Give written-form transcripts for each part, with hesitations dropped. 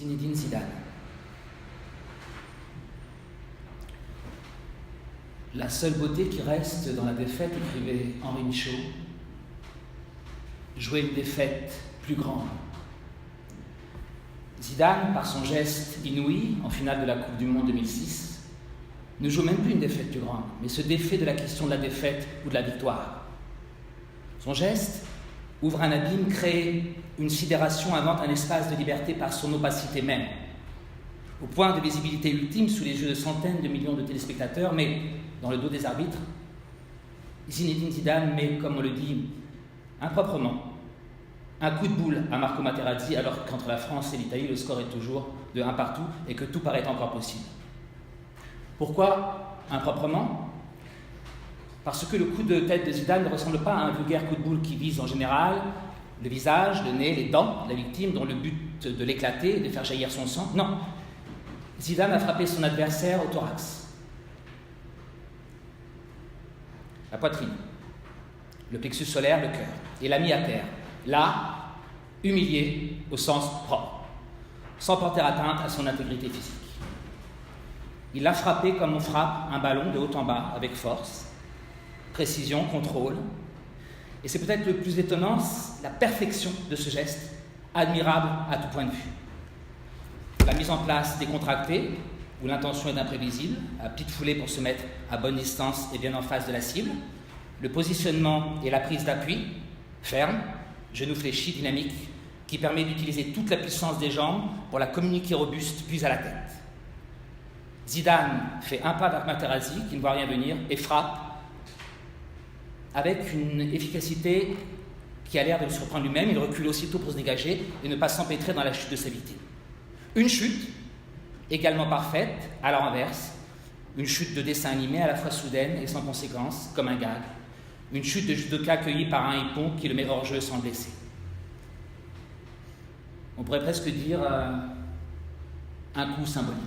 Zinedine Zidane. La seule beauté qui reste dans la défaite, écrivait Henri Michaud, jouer une défaite plus grande. Zidane, par son geste inouï en finale de la Coupe du Monde 2006, ne joue même plus une défaite plus grande, mais se défait de la question de la défaite ou de la victoire. Son geste ouvre un abîme, crée une sidération, invente un espace de liberté par son opacité même, au point de visibilité ultime sous les yeux de centaines de millions de téléspectateurs, mais dans le dos des arbitres. Zinedine Zidane met, comme on le dit improprement, un coup de boule à Marco Materazzi, alors qu'entre la France et l'Italie, le score est toujours de 1 partout et que tout paraît encore possible. Pourquoi improprement ? Parce que le coup de tête de Zidane ne ressemble pas à un vulgaire coup de boule qui vise en général le visage, le nez, les dents de la victime, dont le but de l'éclater et de faire jaillir son sang. Non, Zidane a frappé son adversaire au thorax, la poitrine, le plexus solaire, le cœur, et l'a mis à terre. Là, humilié au sens propre, sans porter atteinte à son intégrité physique. Il l'a frappé comme on frappe un ballon de haut en bas, avec force, précision, contrôle. Et c'est peut-être le plus étonnant, la perfection de ce geste, admirable à tout point de vue. La mise en place décontractée, où l'intention est imprévisible, à petite foulée pour se mettre à bonne distance et bien en face de la cible. Le positionnement et la prise d'appui, ferme, genou fléchi, dynamique, qui permet d'utiliser toute la puissance des jambes pour la communiquer robuste, puis à la tête. Zidane fait un pas vers Materazzi, qui ne voit rien venir, et frappe avec une efficacité qui a l'air de le surprendre lui-même. Il recule aussitôt pour se dégager et ne pas s'empêtrer dans la chute de sa victime. Une chute, également parfaite, à la renverse, une chute de dessin animé à la fois soudaine et sans conséquence, comme un gag. Une chute de judoka accueillie par un hippon qui le met hors jeu sans le blesser. On pourrait presque dire un coup symbolique.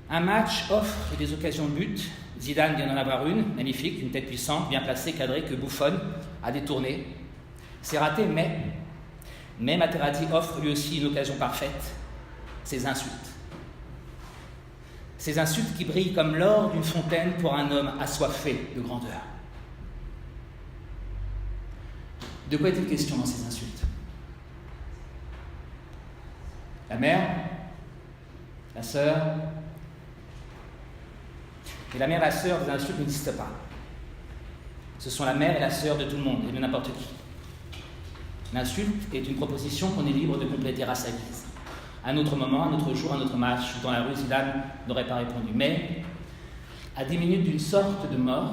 Un match offre des occasions de but. Zidane vient d'en avoir une, magnifique, une tête puissante, bien placée, cadrée, que Buffon a détournée. C'est raté, mais Materazzi offre lui aussi une occasion parfaite, ses insultes. Ces insultes qui brillent comme l'or d'une fontaine pour un homme assoiffé de grandeur. De quoi est-il question dans ces insultes ? La mère, la sœur. Et la mère et la sœur des insultes n'existent pas. Ce sont la mère et la sœur de tout le monde et de n'importe qui. L'insulte est une proposition qu'on est libre de compléter à sa guise. Un autre moment, un autre jour, un autre match, dans la rue, Zidane n'aurait pas répondu. Mais, à 10 minutes d'une sorte de mort,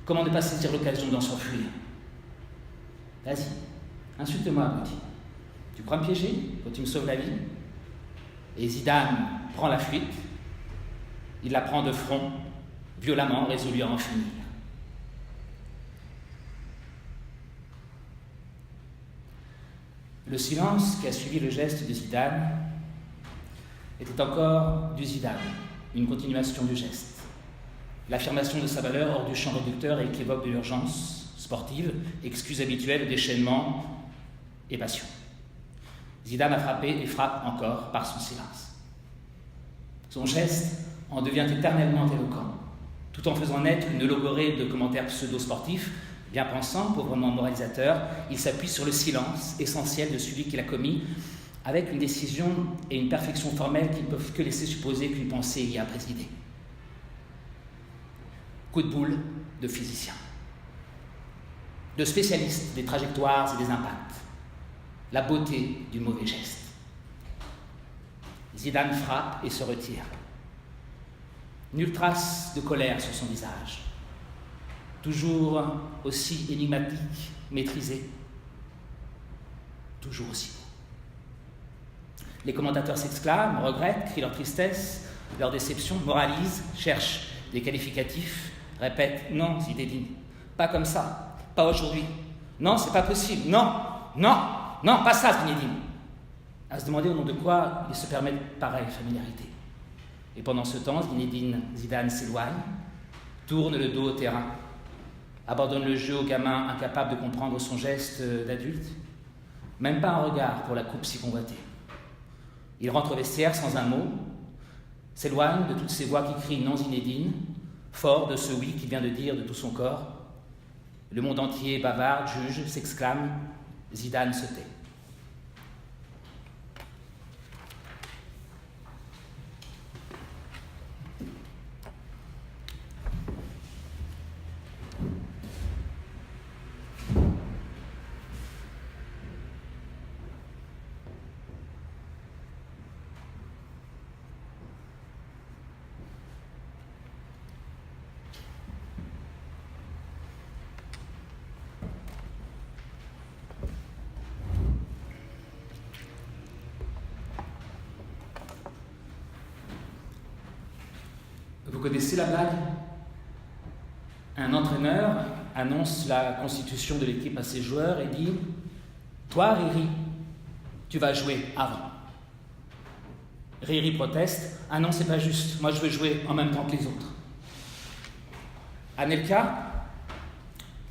comment ne pas saisir l'occasion d'en s'enfuir ? Vas-y, insulte-moi, petit. Tu crois me piéger quand tu me sauves la vie ? Et Zidane prend la fuite. Il la prend de front, violemment, résolu à en finir. Le silence qui a suivi le geste de Zidane était encore du Zidane, une continuation du geste. L'affirmation de sa valeur hors du champ réducteur et équivoque de l'urgence sportive, excuse habituelle, déchaînement et passion. Zidane a frappé et frappe encore par son silence. Son geste en devient éternellement éloquent, tout en faisant naître une logorée de commentaires pseudo-sportifs. Bien pensant, pauvrement moralisateur, il s'appuie sur le silence essentiel de celui qui l'a commis, avec une décision et une perfection formelle qui ne peuvent que laisser supposer qu'une pensée y a présidé. Coup de boule de physicien, de spécialiste des trajectoires et des impacts, la beauté du mauvais geste. Zidane frappe et se retire. Nulle trace de colère sur son visage. Toujours aussi énigmatique, maîtrisé, toujours aussi beau. Les commentateurs s'exclament, regrettent, crient leur tristesse, leur déception, moralisent, cherchent des qualificatifs, répètent « Non, Zinedine, pas comme ça, pas aujourd'hui. Non, c'est pas possible. Non, non, non, pas ça, Zinedine. » À se demander au nom de quoi ils se permettent pareille familiarité. Et pendant ce temps, Zinedine Zidane s'éloigne, tourne le dos au terrain, abandonne le jeu au gamin incapable de comprendre son geste d'adulte, même pas un regard pour la coupe si convoitée. Il rentre au vestiaire sans un mot, s'éloigne de toutes ces voix qui crient non Zinedine, fort de ce oui qu'il vient de dire de tout son corps. Le monde entier bavarde, juge, s'exclame, Zidane se tait. Vous connaissez la blague? Un entraîneur annonce la constitution de l'équipe à ses joueurs et dit « Toi, Riri, tu vas jouer avant. » Riri proteste « Ah non, c'est pas juste, moi je veux jouer en même temps que les autres. » Anelka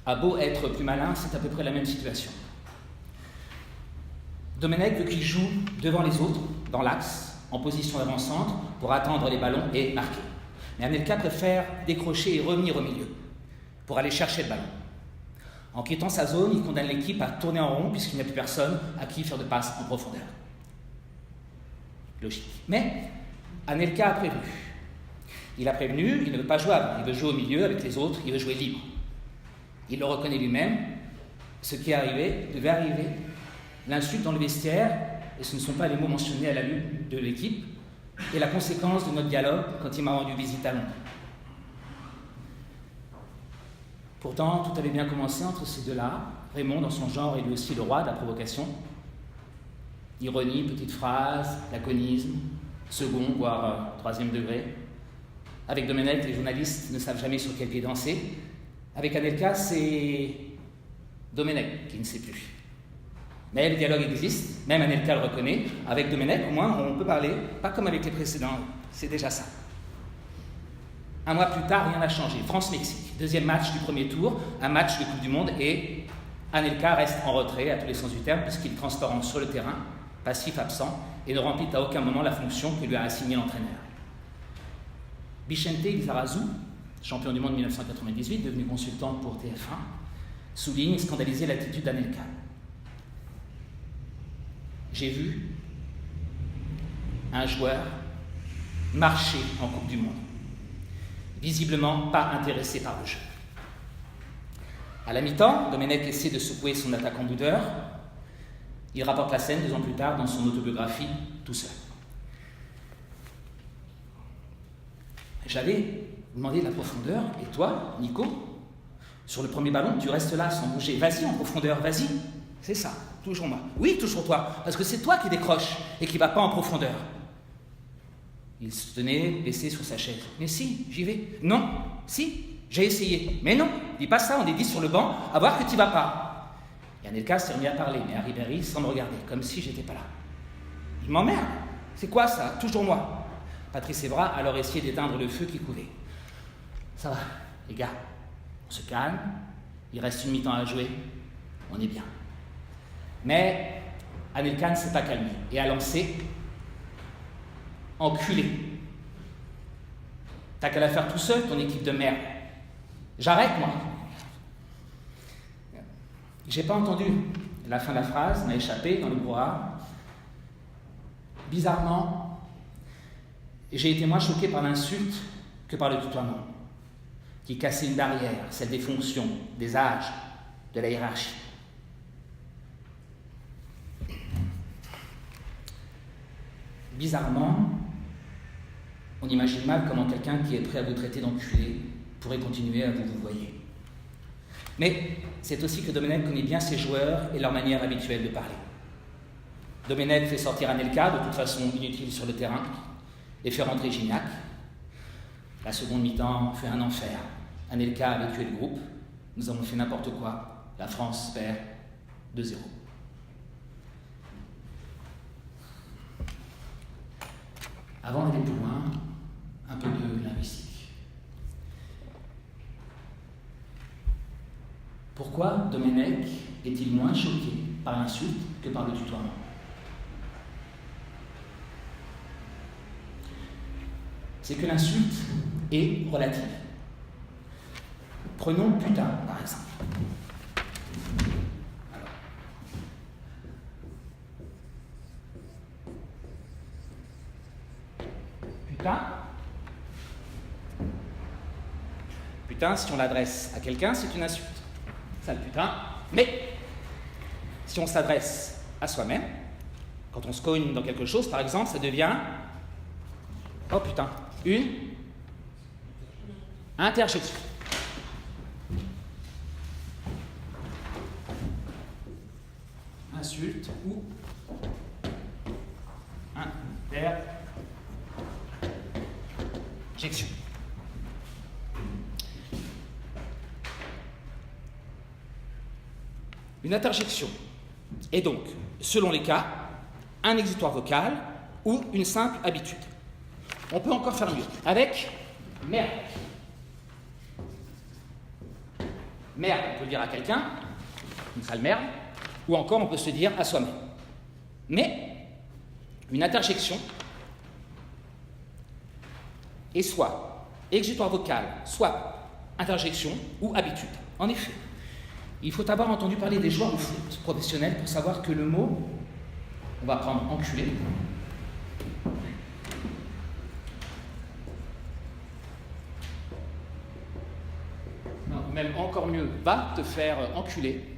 a beau être plus malin, c'est à peu près la même situation. Domenech veut qu'il joue devant les autres, dans l'axe, en position d'avant-centre, pour attendre les ballons et marquer. Mais Anelka préfère décrocher et revenir au milieu pour aller chercher le ballon. En quittant sa zone, il condamne l'équipe à tourner en rond puisqu'il n'y a plus personne à qui faire de passes en profondeur. Logique. Mais Anelka a prévenu. Il a prévenu, il ne veut pas jouer avant, il veut jouer au milieu avec les autres, il veut jouer libre. Il le reconnaît lui-même, ce qui est arrivé devait arriver. L'insulte dans le vestiaire, et ce ne sont pas les mots mentionnés à la lutte de l'équipe, et la conséquence de notre dialogue quand il m'a rendu visite à Londres. Pourtant, tout avait bien commencé entre ces deux-là. Raymond, dans son genre, est lui aussi le roi de la provocation. Ironie, petite phrase, laconisme, second, voire troisième degré. Avec Domenech, les journalistes ne savent jamais sur quel pied danser. Avec Anelka, c'est Domenech qui ne sait plus. Mais le dialogue existe, même Anelka le reconnaît. Avec Domenech, au moins, on peut parler, pas comme avec les précédents, c'est déjà ça. Un mois plus tard, rien n'a changé. France-Mexique, deuxième match du premier tour, un match de Coupe du Monde, et Anelka reste en retrait à tous les sens du terme, puisqu'il est transparent sur le terrain, passif, absent, et ne remplit à aucun moment la fonction que lui a assignée l'entraîneur. Vicente Lizarazu, champion du monde 1998, devenu consultant pour TF1, souligne scandalisé l'attitude d'Anelka. J'ai vu un joueur marcher en Coupe du Monde, visiblement pas intéressé par le jeu. À la mi-temps, Domenech essaie de secouer son attaquant boudeur. Il rapporte la scène 2 ans plus tard dans son autobiographie, tout seul. J'allais demander de la profondeur, et toi, Nico, sur le premier ballon, tu restes là sans bouger. Vas-y en profondeur, vas-y. C'est ça, toujours moi. Oui, toujours toi, parce que c'est toi qui décroches et qui ne va pas en profondeur. Il se tenait baissé sur sa chaise. Mais si, j'y vais. Non, si, j'ai essayé. Mais non, dis pas ça, on est 10 sur le banc, à voir que tu n'y vas pas. Et Anelka s'est remis à parler, mais à Ribéry sans me regarder, comme si j'étais pas là. Il m'emmerde. C'est quoi ça? Toujours moi. Patrice Evra a alors essayé d'éteindre le feu qui coulait. Ça va, les gars, on se calme, il reste une mi-temps à jouer, on est bien. Mais Anelka ne s'est pas calmé et a lancé « Enculé, t'as qu'à la faire tout seul, ton équipe de merde. J'arrête, moi. » J'ai pas entendu la fin de la phrase, m'a échappé dans le brouhaha. Bizarrement, j'ai été moins choqué par l'insulte que par le tutoiement, qui cassait une barrière, celle des fonctions, des âges, de la hiérarchie. Bizarrement, on imagine mal comment quelqu'un qui est prêt à vous traiter d'enculé pourrait continuer à vous voyer. Mais c'est aussi que Domenech connaît bien ses joueurs et leur manière habituelle de parler. Domenech fait sortir Anelka, de toute façon inutile sur le terrain, et fait rentrer Gignac. La seconde mi-temps fait un enfer. Anelka avait tué le groupe. Nous avons fait n'importe quoi. La France perd 2-0. Avant d'aller plus loin, un peu de linguistique. Pourquoi Domenech est-il moins choqué par l'insulte que par le tutoiement. C'est que l'insulte est relative. Prenons putain, par exemple. Alors. Putain. Putain, si on l'adresse à quelqu'un, c'est une insulte. Sale putain. Mais si on s'adresse à soi-même, quand on se cogne dans quelque chose, par exemple, ça devient oh putain, une interjection. Insulte ou interjection. Une interjection est donc, selon les cas, un exutoire vocal ou une simple habitude. On peut encore faire mieux avec merde. Merde, on peut le dire à quelqu'un, une sale merde, ou encore on peut se dire à soi-même. Mais une interjection est soit exutoire vocal, soit interjection ou habitude. En effet, il faut avoir entendu parler des joueurs de foot professionnels pour savoir que le mot, on va prendre enculé, non, même encore mieux, va te faire enculer.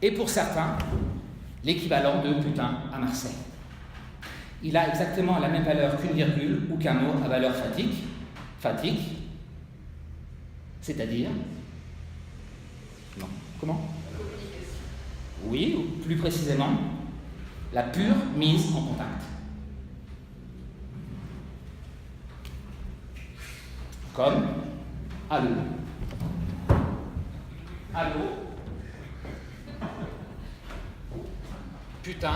Et pour certains, l'équivalent de putain à Marseille. Il a exactement la même valeur qu'une virgule ou qu'un mot à valeur fatigue, c'est-à-dire... Non, comment ? Oui, ou plus précisément, la pure mise en contact. Comme allô. Allô. Putain,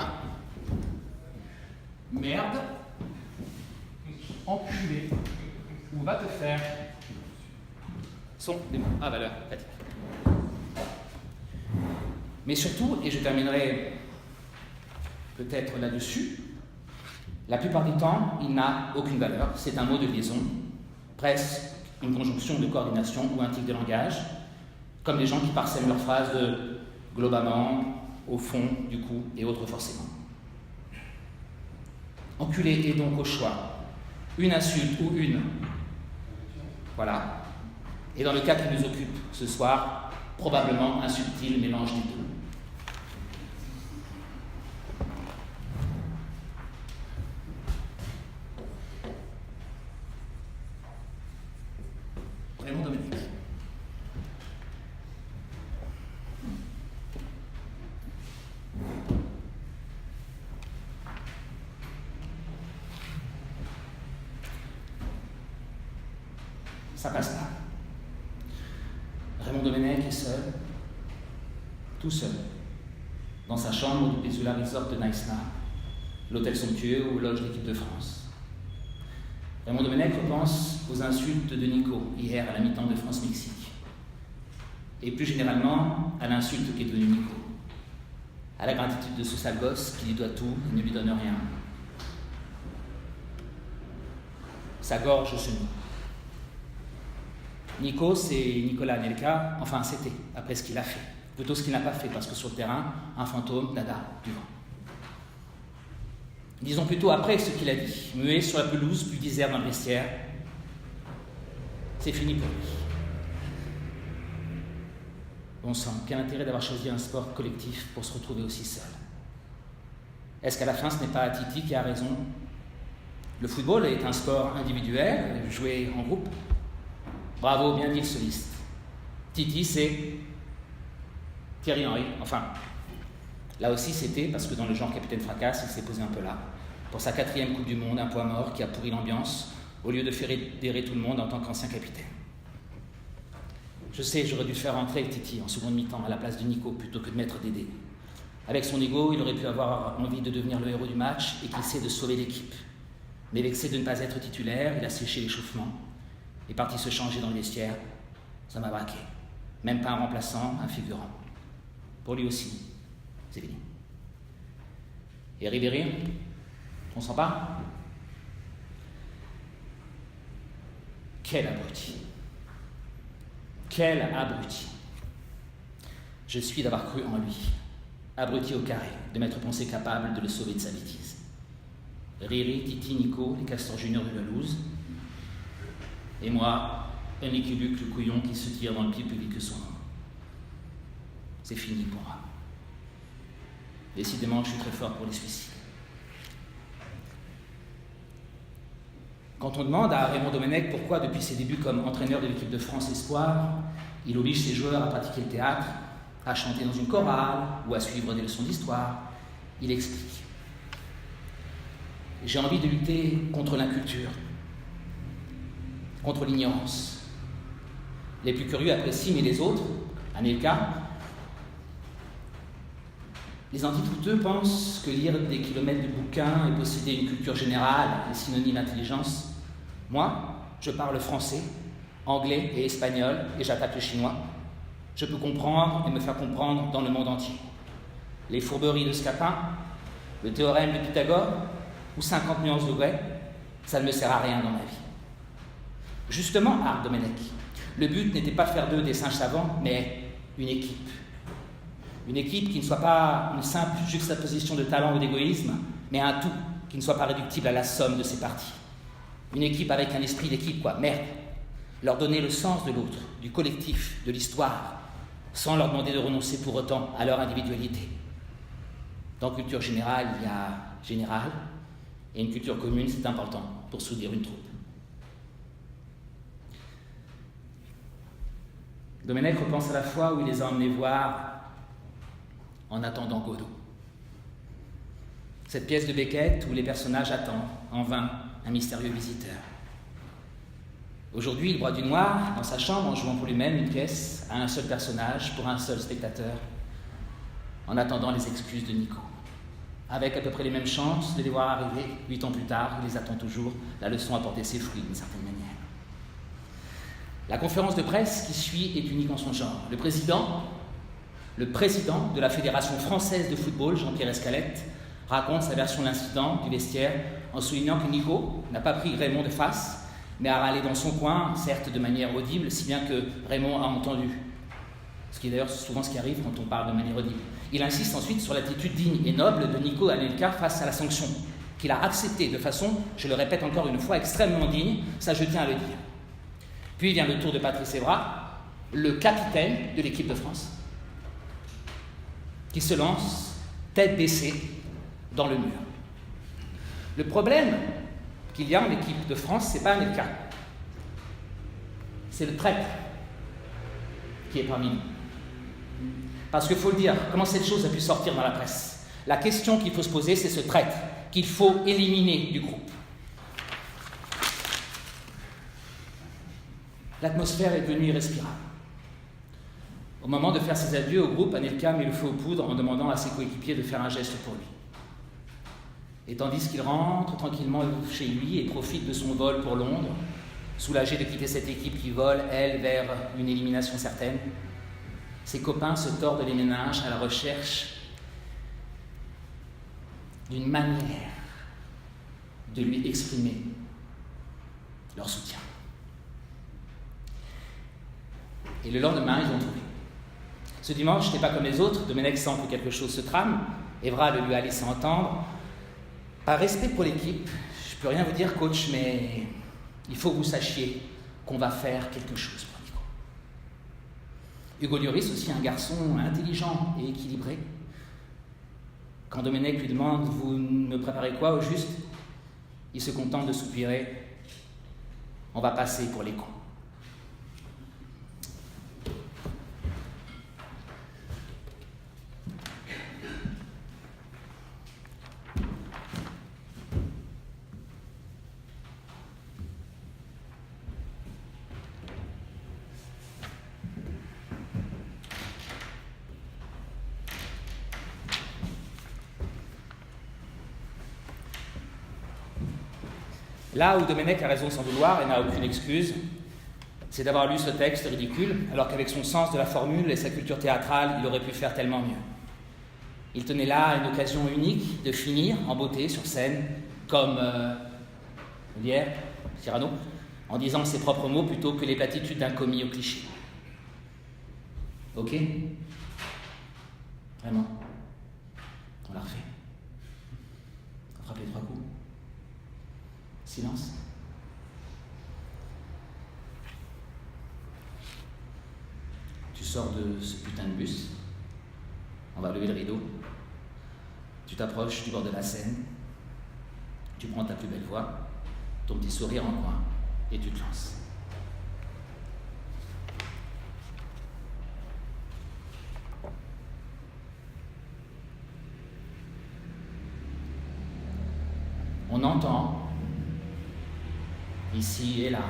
merde, enculé, ou va te faire, sont des mots à valeur fatigue. Mais surtout, et je terminerai peut-être là-dessus, la plupart du temps, il n'a aucune valeur. C'est un mot de liaison, presque une conjonction de coordination ou un tic de langage, comme les gens qui parsèment leurs phrases de globalement, au fond, du coup, et autres forcément. Enculé est donc au choix une insulte ou une. Voilà. Et dans le cas qui nous occupe ce soir, probablement un subtil mélange des deux. Raymond Domenech. Ça passe pas. Raymond Domenech est seul, tout seul, dans sa chambre du Pézula Resort de Naïsna, l'hôtel somptueux où loge l'équipe de France. Raymond Domenech repense aux insultes de Nico, hier à la mi-temps de France-Mexique. Et plus généralement, à l'insulte qu'est devenue Nico. À la gratitude de ce sale gosse qui lui doit tout et ne lui donne rien. Sa gorge se noue. Nico, c'est Nicolas Anelka, enfin c'était, après ce qu'il a fait. Plutôt ce qu'il n'a pas fait, parce que sur le terrain, un fantôme, nada, du vent. Disons plutôt après ce qu'il a dit, muet sur la pelouse, puis disert dans le vestiaire. C'est fini pour lui. Bon sang, quel intérêt d'avoir choisi un sport collectif pour se retrouver aussi seul. Est-ce qu'à la fin, ce n'est pas Titi qui a raison ? Le football est un sport individuel, joué en groupe. Bravo, bien dit le soliste. Titi, c'est Thierry Henry. Enfin, là aussi c'était parce que dans le genre Capitaine Fracasse, il s'est posé un peu là. Pour sa 4e Coupe du Monde, un poids mort qui a pourri l'ambiance, au lieu de faire adhérer tout le monde en tant qu'ancien capitaine. Je sais, j'aurais dû faire rentrer Titi en seconde mi-temps à la place de Nico plutôt que de mettre Dédé. Avec son ego, il aurait pu avoir envie de devenir le héros du match et qu'il sait de sauver l'équipe. Mais vexé de ne pas être titulaire, il a séché l'échauffement, est parti se changer dans le vestiaire. Ça m'a braqué. Même pas un remplaçant, un figurant. Pour lui aussi, c'est fini. Et Ribéry, on s'en parle? Quel abruti. Quel abruti. Je suis d'avoir cru en lui. Abruti au carré, de m'être pensé capable de le sauver de sa bêtise. Riri, Titi, Nico, les Castors Juniors de la Louse. Et moi, un équiluque, le couillon qui se tire dans le pied public que son nom. C'est fini pour moi. Décidément, je suis très fort pour les suicides. Quand on demande à Raymond Domenech pourquoi, depuis ses débuts comme entraîneur de l'équipe de France Espoir, il oblige ses joueurs à pratiquer le théâtre, à chanter dans une chorale ou à suivre des leçons d'histoire, il explique. J'ai envie de lutter contre l'inculture, contre l'ignorance. Les plus curieux apprécient, mais les autres, Anelka, les antidouteux pensent que lire des kilomètres de bouquins et posséder une culture générale est synonyme d'intelligence. Moi, je parle français, anglais et espagnol, et j'attaque le chinois. Je peux comprendre et me faire comprendre dans le monde entier. Les fourberies de Scapin, le théorème de Pythagore, ou 50 nuances de grès, ça ne me sert à rien dans ma vie. Justement, Art Domenech, le but n'était pas faire d'eux des singes savants, mais une équipe. Une équipe qui ne soit pas une simple juxtaposition de talent ou d'égoïsme, mais un tout qui ne soit pas réductible à la somme de ses parties. Une équipe avec un esprit d'équipe, quoi, merde. Leur donner le sens de l'autre, du collectif, de l'histoire, sans leur demander de renoncer pour autant à leur individualité. Dans culture générale, il y a général, et une culture commune, c'est important pour soutenir une troupe. Domenech repense à la fois où il les a emmenés voir En attendant Godot. Cette pièce de Beckett où les personnages attendent, en vain, un mystérieux visiteur. Aujourd'hui, il broie du noir dans sa chambre en jouant pour lui-même une pièce à un seul personnage, pour un seul spectateur, en attendant les excuses de Nico. Avec à peu près les mêmes chances de les voir arriver, 8 ans plus tard, il les attend toujours, la leçon a porté ses fruits d'une certaine manière. La conférence de presse qui suit est unique en son genre. Le président de la Fédération française de football, Jean-Pierre Escalette, raconte sa version de l'incident du vestiaire en soulignant que Nico n'a pas pris Raymond de face, mais a râlé dans son coin, certes de manière audible, si bien que Raymond a entendu. Ce qui est d'ailleurs souvent ce qui arrive quand on parle de manière audible. Il insiste ensuite sur l'attitude digne et noble de Nico Anelka face à la sanction, qu'il a acceptée de façon, je le répète encore une fois, extrêmement digne, ça je tiens à le dire. Puis vient le tour de Patrice Evra, le capitaine de l'équipe de France, qui se lance tête baissée dans le mur. Le problème qu'il y a en équipe de France, c'est pas Anelka, c'est le traître qui est parmi nous. Parce qu'il faut le dire, comment cette chose a pu sortir dans la presse? La question qu'il faut se poser, c'est ce traître qu'il faut éliminer du groupe. L'atmosphère est devenue irrespirable. Au moment de faire ses adieux au groupe, Anelka met le feu aux poudres en demandant à ses coéquipiers de faire un geste pour lui. Et tandis qu'il rentre tranquillement chez lui et profite de son vol pour Londres, soulagé de quitter cette équipe qui vole, elle, vers une élimination certaine, ses copains se tordent les méninges à la recherche d'une manière de lui exprimer leur soutien. Et le lendemain, ils l'ont trouvé. Ce dimanche n'est pas comme les autres, Domenech sent que quelque chose se trame, Evra le lui a laissé entendre. Par respect pour l'équipe, je ne peux rien vous dire, coach, mais il faut que vous sachiez qu'on va faire quelque chose pour Nico. Hugo Lloris, aussi un garçon intelligent et équilibré. Quand Domenech lui demande « Vous me préparez quoi au juste ?», il se contente de soupirer « On va passer pour les cons ». Là où Domenech a raison sans vouloir et n'a aucune excuse, c'est d'avoir lu ce texte ridicule, alors qu'avec son sens de la formule et sa culture théâtrale, il aurait pu faire tellement mieux. Il tenait là une occasion unique de finir en beauté sur scène, comme Molière, Cyrano, en disant ses propres mots plutôt que les platitudes d'un commis au cliché. Ok ? Vraiment ? On l'a refait. On frappe les 3 coups. Silence. Tu sors de ce putain de bus. On va lever le rideau. Tu t'approches du bord de la Seine. Tu prends ta plus belle voix, ton petit sourire en coin, et tu te lances. On entend, ici et là,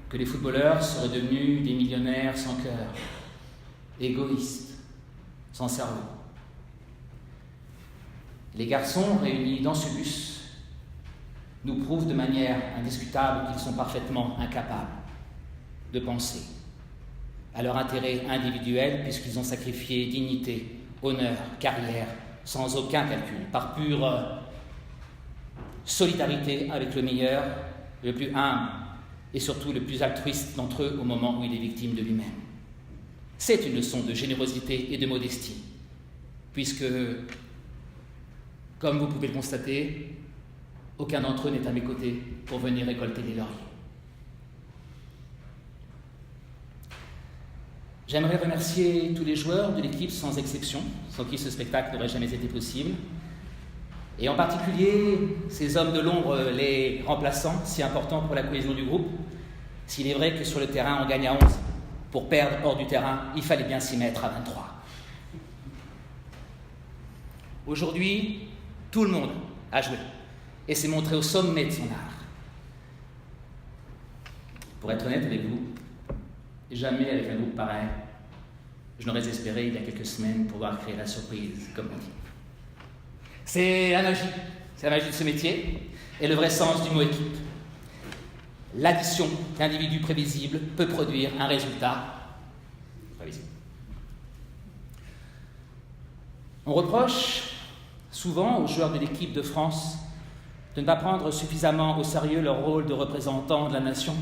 que les footballeurs seraient devenus des millionnaires sans cœur, égoïstes, sans cerveau. Les garçons réunis dans ce bus nous prouvent de manière indiscutable qu'ils sont parfaitement incapables de penser à leur intérêt individuel puisqu'ils ont sacrifié dignité, honneur, carrière, sans aucun calcul, par pure solidarité avec le meilleur, le plus humble et surtout le plus altruiste d'entre eux au moment où il est victime de lui-même. C'est une leçon de générosité et de modestie, puisque, comme vous pouvez le constater, aucun d'entre eux n'est à mes côtés pour venir récolter les lauriers. J'aimerais remercier tous les joueurs de l'équipe sans exception, sans qui ce spectacle n'aurait jamais été possible, et en particulier ces hommes de l'ombre, les remplaçants, si importants pour la cohésion du groupe. S'il est vrai que sur le terrain on gagne à 11, pour perdre hors du terrain, il fallait bien s'y mettre à 23. Aujourd'hui, tout le monde a joué et s'est montré au sommet de son art. Pour être honnête avec vous, jamais avec un groupe pareil, je n'aurais espéré il y a quelques semaines pouvoir créer la surprise, comme on dit. C'est la magie de ce métier et le vrai sens du mot équipe. L'addition d'individus prévisibles peut produire un résultat prévisible. On reproche souvent aux joueurs de l'équipe de France de ne pas prendre suffisamment au sérieux leur rôle de représentant de la nation.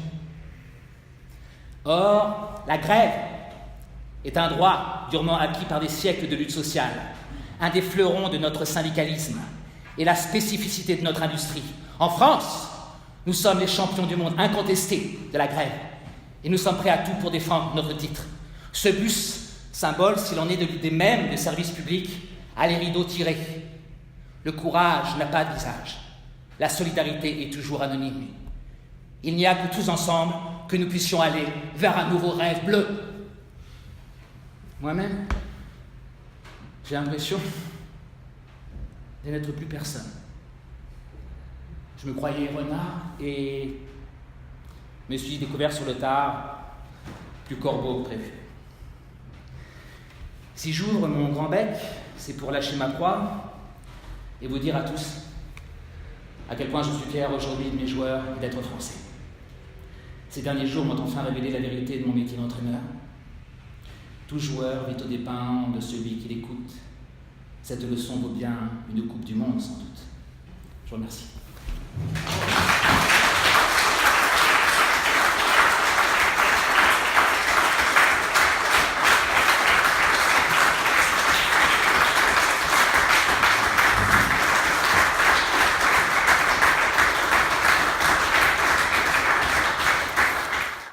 Or, la grève est un droit durement acquis par des siècles de lutte sociale, un des fleurons de notre syndicalisme et la spécificité de notre industrie. En France, nous sommes les champions du monde incontestés de la grève et nous sommes prêts à tout pour défendre notre titre. Ce bus, symbole, s'il en est de l'idée même de service public, a les rideaux tirés. Le courage n'a pas de visage. La solidarité est toujours anonyme. Il n'y a que tous ensemble que nous puissions aller vers un nouveau rêve bleu. Moi-même, j'ai l'impression de n'être plus personne. Je me croyais renard et me suis découvert sur le tard plus corbeau que prévu. Si j'ouvre mon grand bec, c'est pour lâcher ma proie et vous dire à tous à quel point je suis fier aujourd'hui de mes joueurs et d'être français. Ces derniers jours m'ont enfin révélé la vérité de mon métier d'entraîneur. Tout joueur vit au dépens de celui qui l'écoute. Cette leçon vaut bien une coupe du monde, sans doute. Je vous remercie.